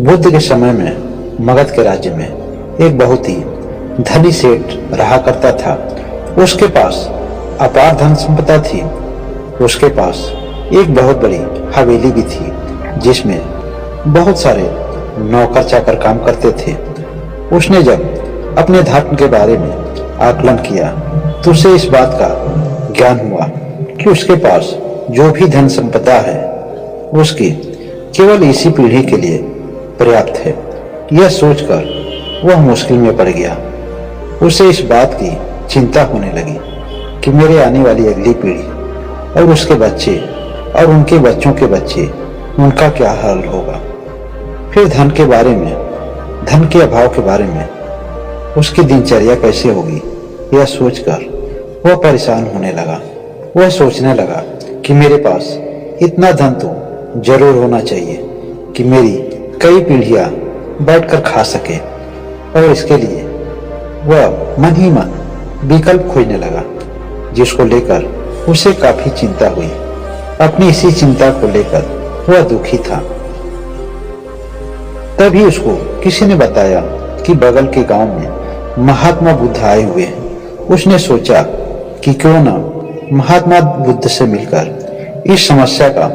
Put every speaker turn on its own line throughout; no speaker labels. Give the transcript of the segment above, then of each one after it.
बुद्ध के समय में मगध के राज्य में एक बहुत ही धनी सेठ रहा करता था। उसके पास अपार धन संपदा थी। उसके पास एक बहुत बड़ी हवेली भी थी जिसमें बहुत सारे नौकर चाकर काम करते थे। उसने जब अपने धर्म के बारे में आकलन किया तो उसे इस बात का ज्ञान हुआ कि उसके पास जो भी धन संपदा है उसकी केवल इसी पीढ़ी के लिए पर्याप्त है। यह सोचकर वह मुश्किल में पड़ गया। उसे इस बात की चिंता होने लगी कि मेरे आने वाली अगली पीढ़ी और उसके बच्चे और उनके बच्चों के बच्चे, उनका क्या हाल होगा। फिर धन के बारे में, धन के अभाव के बारे में उसकी दिनचर्या कैसे होगी, यह सोचकर वह परेशान होने लगा। वह सोचने लगा कि मेरे पास इतना धन तो जरूर होना चाहिए कि मेरी कई पीढ़ियां बैठकर खा सके, और इसके लिए वह मन ही मन विकल्प खोजने लगा जिसको लेकर उसे काफी चिंता हुई। अपनी इसी चिंता को लेकर वह दुखी था। तभी उसको किसी ने बताया कि बगल के गांव में महात्मा बुद्ध आए हुए हैं। उसने सोचा कि क्यों ना महात्मा बुद्ध से मिलकर इस समस्या का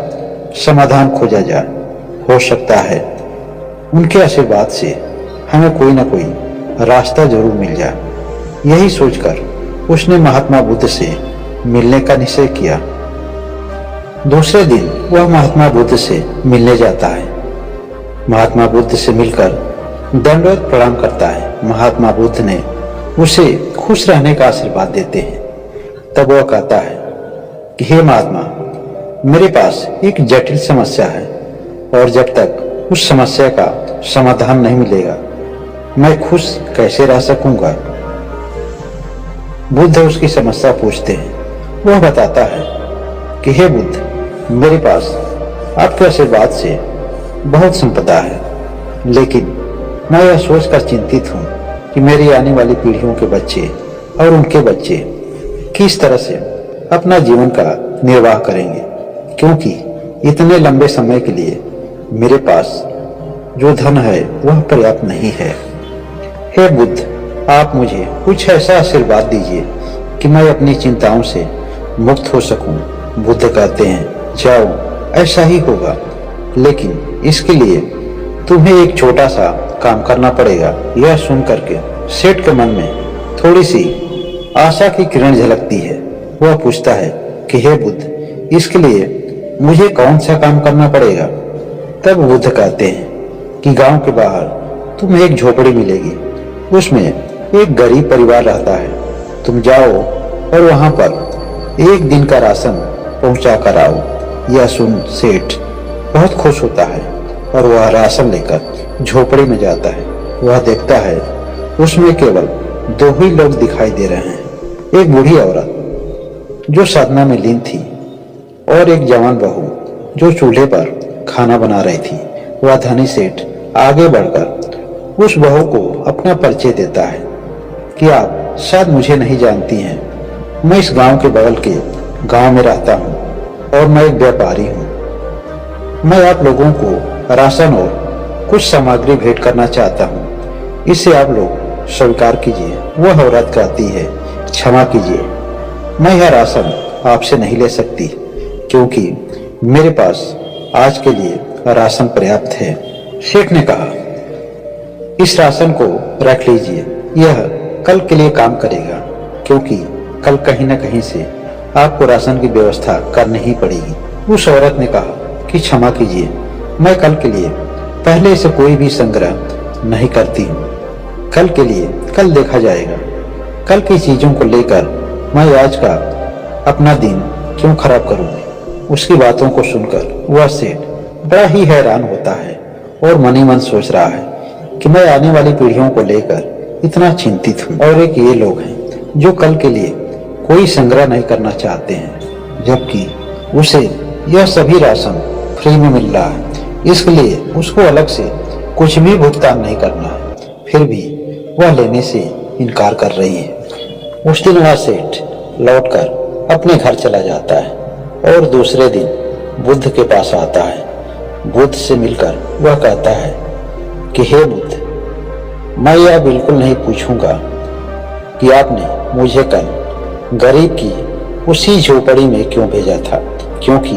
समाधान खोजा जाए। हो सकता है उनके आशीर्वाद से हमें कोई ना कोई रास्ता जरूर मिल जाए। यही सोचकर उसने महात्मा बुद्ध से मिलने का निश्चय किया। दूसरे दिन वह महात्मा बुद्ध से मिलने जाता है। महात्मा बुद्ध से मिलकर दंडवत प्रणाम करता है। महात्मा बुद्ध ने उसे खुश रहने का आशीर्वाद देते हैं। तब वह कहता है कि हे महात्मा, मेरे पास एक जटिल समस्या है और जब तक उस समस्या का समाधान नहीं मिलेगा मैं खुश कैसे रह सकूंगा। बुद्ध उसकी समस्या पूछते हैं। वह बताता है कि हे बुद्ध, मेरे पास आपके आशीर्वाद से बहुत संपदा है, लेकिन मैं यह सोचकर चिंतित हूँ कि मेरी आने वाली पीढ़ियों के बच्चे और उनके बच्चे किस तरह से अपना जीवन का निर्वाह करेंगे, क्योंकि इतने लंबे समय के लिए मेरे पास जो धन है वह पर्याप्त नहीं है। हे बुद्ध, आप मुझे कुछ ऐसा आशीर्वाद दीजिए कि मैं अपनी चिंताओं से मुक्त हो सकूं। बुद्ध कहते हैं, जाओ, ऐसा ही होगा, लेकिन इसके लिए तुम्हें एक छोटा सा काम करना पड़ेगा। यह सुन करके सेठ के मन में थोड़ी सी आशा की किरण झलकती है। वह पूछता है कि हे बुद्ध, इसके लिए मुझे कौन सा काम करना पड़ेगा। तब बुद्ध कहते हैं कि गांव के बाहर तुम्हें एक झोपड़ी मिलेगी, उसमें एक गरीब परिवार रहता है। तुम जाओ और वहां पर एक दिन का राशन पहुंचा कर आओ। यह सुन सेठ बहुत खुश होता है और वह राशन लेकर झोपड़ी में जाता है। वह देखता है उसमें केवल दो ही लोग दिखाई दे रहे हैं, एक बूढ़ी औरत जो साधना में लीन थी और एक जवान बहू जो चूल्हे पर खाना बना रही थी। वह धनी सेठ आगे बढ़कर उस बहू को अपना परिचय देता है कि आप शायद मुझे नहीं जानती हैं, मैं इस गांव के बगल के गांव में रहता हूं और मैं एक व्यापारी हूं। मैं आप लोगों को राशन और कुछ सामग्री भेंट करना चाहता हूं, इसे आप लोग स्वीकार कीजिए। वह औरत कहती है, क्षमा कीजिए, मैं यह राशन आपसे नहीं ले सकती क्योंकि मेरे पास आज के लिए राशन पर्याप्त है। शेख ने कहा, इस राशन को रख लीजिए, यह कल के लिए काम करेगा, क्योंकि कल कहीं न कहीं से आपको राशन की व्यवस्था करनी ही पड़ेगी। उस औरत ने कहा कि क्षमा कीजिए, मैं कल के लिए पहले से कोई भी संग्रह नहीं करती हूँ। कल के लिए कल देखा जाएगा। कल की चीजों को लेकर मैं आज का अपना दिन क्यों खराब करूंगी। उसकी बातों को सुनकर वह सेठ बड़ा ही हैरान होता है और मन ही मन सोच रहा है कि मैं आने वाली पीढ़ियों को लेकर इतना चिंतित हूँ और एक ये लोग हैं जो कल के लिए कोई संग्रह नहीं करना चाहते हैं, जबकि उसे यह सभी राशन फ्री में मिल रहा है। इसके लिए उसको अलग से कुछ भी भुगतान नहीं करना है, फिर भी वह लेने से इनकार कर रही है। उस दिन वह सेठ लौटकर अपने घर चला जाता है और दूसरे दिन बुद्ध के पास आता है। बुद्ध से मिलकर वह कहता है कि हे बुद्ध, मैं यह बिल्कुल नहीं पूछूंगा कि आपने मुझे कल गरीब की उसी झोपड़ी में क्यों भेजा था, क्योंकि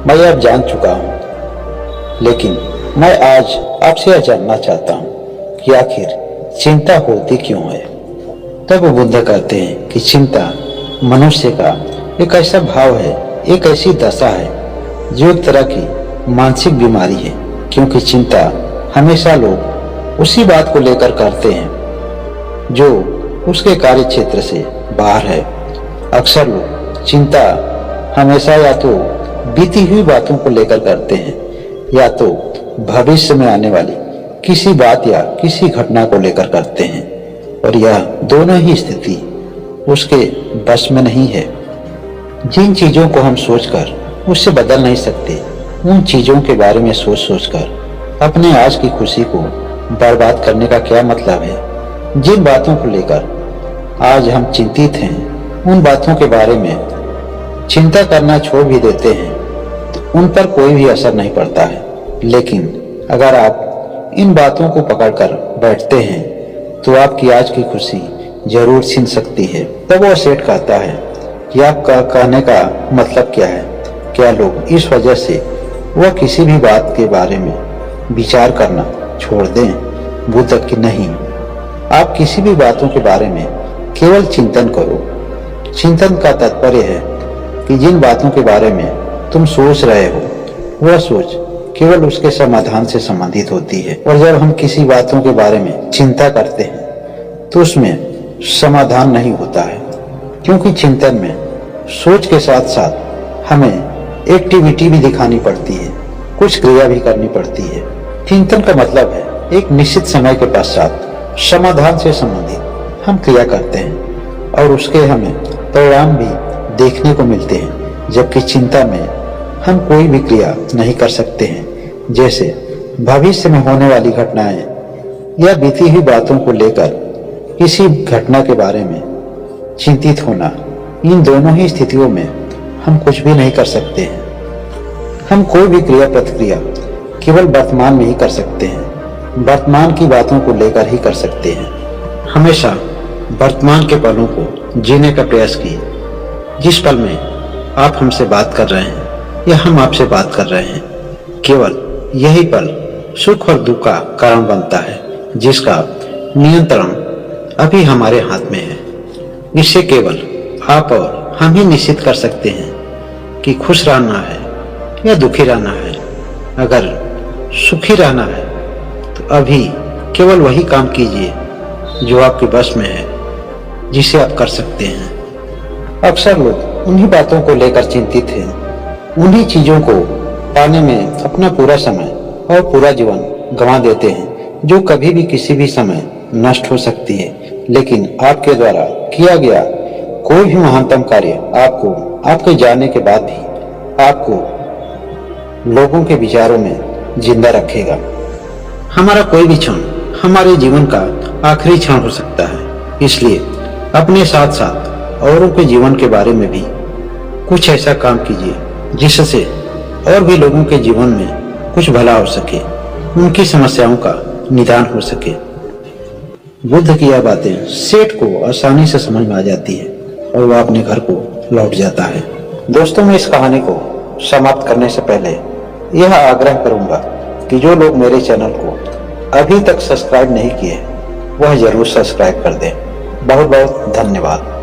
मैं अब जान चुका हूं। लेकिन मैं आज आपसे यह जानना चाहता हूं कि आखिर चिंता होती क्यों है। तब बुद्ध कहते हैं कि चिंता मनुष्य का एक ऐसा भाव है, एक ऐसी दशा है जो एक तरह की मानसिक बीमारी है, क्योंकि चिंता हमेशा लोग उसी बात को लेकर करते हैं जो उसके कार्य क्षेत्र से बाहर है। अक्सर लोग चिंता हमेशा या तो बीती हुई बातों को लेकर करते हैं या तो भविष्य में आने वाली किसी बात या किसी घटना को लेकर करते हैं, और यह दोनों ही स्थिति उसके बस में नहीं है। जिन चीजों को हम सोचकर उससे बदल नहीं सकते, उन चीजों के बारे में सोच सोचकर अपने आज की खुशी को बर्बाद करने का क्या मतलब है। जिन बातों को लेकर आज हम चिंतित हैं, उन बातों के बारे में चिंता करना छोड़ भी देते हैं तो उन पर कोई भी असर नहीं पड़ता है। लेकिन अगर आप इन बातों को पकड़कर बैठते हैं तो आपकी आज की खुशी जरूर छीन सकती है। तब वो सेठ कहता है कि आपका कहने का मतलब क्या है? क्या लोग इस वजह से वह किसी भी बात के बारे में विचार करना छोड़ दें? बुद्ध की नहीं, आप किसी भी बातों के बारे में केवल चिंतन करो। चिंतन का तात्पर्य है कि जिन बातों के बारे में तुम सोच रहे हो वह सोच केवल उसके समाधान से संबंधित होती है, और जब हम किसी बातों के बारे में चिंता करते हैं तो उसमें समाधान नहीं होता है, क्योंकि चिंतन में सोच के साथ साथ हमें एक्टिविटी भी दिखानी पड़ती है, कुछ क्रिया भी करनी पड़ती है। चिंतन का मतलब है एक निश्चित समय के पश्चात समाधान से संबंधित हम क्रिया करते हैं और उसके हमें परिणाम भी देखने को मिलते हैं, जबकि चिंता में हम कोई भी क्रिया नहीं कर सकते हैं। जैसे भविष्य में होने वाली घटनाएं या बीती हुई बातों को लेकर किसी घटना के बारे में चिंतित होना, इन दोनों ही स्थितियों में हम कुछ भी नहीं कर सकते हैं। हम कोई भी क्रिया प्रतिक्रिया केवल वर्तमान में ही कर सकते हैं, वर्तमान की बातों को लेकर ही कर सकते हैं। हमेशा वर्तमान के पलों को जीने का प्रयास कीजिए। जिस पल में आप हमसे बात कर रहे हैं या हम आपसे बात कर रहे हैं, केवल यही पल सुख और दुख का कारण बनता है, जिसका नियंत्रण अभी हमारे हाथ में है। इससे केवल आप और हम ही निश्चित कर सकते हैं कि खुश रहना है या दुखी रहना है। अगर सुखी रहना है तो अभी केवल वही काम कीजिए जो आपके बस में है, जिसे आप कर सकते हैं। अक्सर लोग उन्हीं बातों को लेकर चिंतित हैं, उन्हीं चीजों को पाने में अपना पूरा समय और पूरा जीवन गंवा देते हैं, जो कभी भी किसी भी समय नष्ट हो सकती है। लेकिन आपके द्वारा किया गया कोई भी महानतम कार्य आपको आपके जाने के बाद भी आपको लोगों के विचारों में जिंदा रखेगा। हमारा कोई भी क्षण हमारे जीवन का आखिरी क्षण हो सकता है, इसलिए अपने साथ साथ औरों के जीवन के बारे में भी कुछ ऐसा काम कीजिए जिससे और भी लोगों के जीवन में कुछ भला हो सके, उनकी समस्याओं का निदान हो सके। बुद्ध की यह बातें सेठ को आसानी से समझ में आ जाती है और वह अपने घर को लौट जाता है। दोस्तों, मैं इस कहानी को समाप्त करने से पहले यह आग्रह करूंगा कि जो लोग मेरे चैनल को अभी तक सब्सक्राइब नहीं किए वह जरूर सब्सक्राइब कर दें। बहुत बहुत धन्यवाद।